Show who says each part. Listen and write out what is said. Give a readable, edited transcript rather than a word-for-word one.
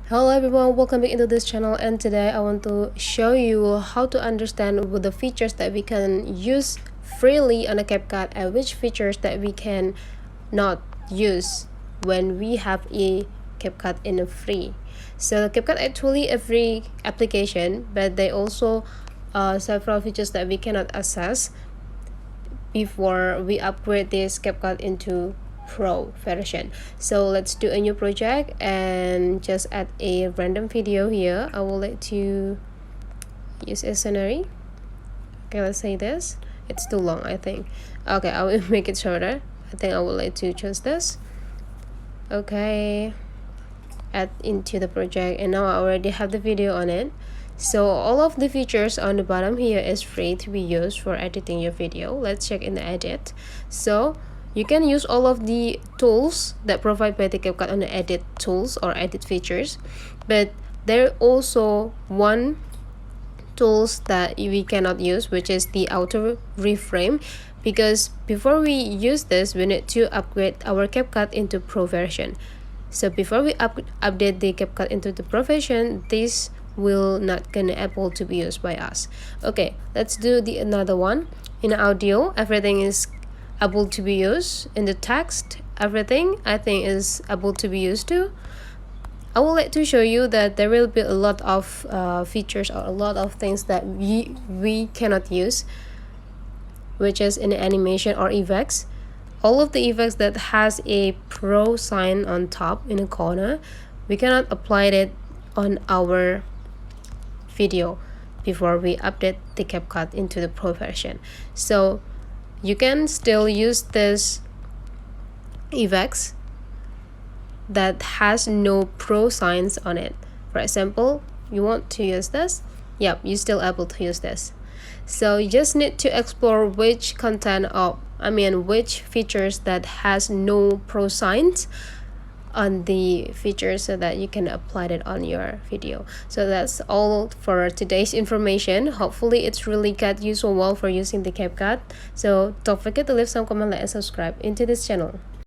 Speaker 1: Hello everyone, welcome back into this channel, and today I want to show you how to understand with the features that we can use freely on a CapCut and which features that we can not use when we have a CapCut in a free. So CapCut actually a free application, but they also several features that we cannot access before we upgrade this CapCut into Pro version. So let's do a new project and just add a random video here. I will let you use a scenery. Okay, let's say this. It's too long, I think. Okay, I will make it shorter. I think I will let you choose this. Okay, add into the project, and now I already have the video on it. So all of the features on the bottom here is free to be used for editing your video. Let's check in the edit. So you can use all of the tools that provide by the CapCut on the edit tools or edit features, but there also one tools that we cannot use, which is the auto reframe, because before we use this we need to upgrade our CapCut into Pro version. So before we update the CapCut into the Pro version, this will not gonna able to be used by us. Okay, let's do the another one. In audio, everything is able to be used. In the text, everything I think is able to be used too. I will like to show you that there will be a lot of features or a lot of things that we cannot use, which is in animation or effects. All of the effects that has a Pro sign on top in a corner, we cannot apply it on our video before we update the CapCut into the Pro version. So you can still use this effects that has no Pro signs on it. For example, you want to use this, yep, you're still able to use this. So you just need to explore which content of which features that has no Pro signs on the features so that you can apply it on your video. So that's all for today's information. Hopefully it's really got useful well for using the CapCut. So don't forget to leave some comment, like, and subscribe into this channel.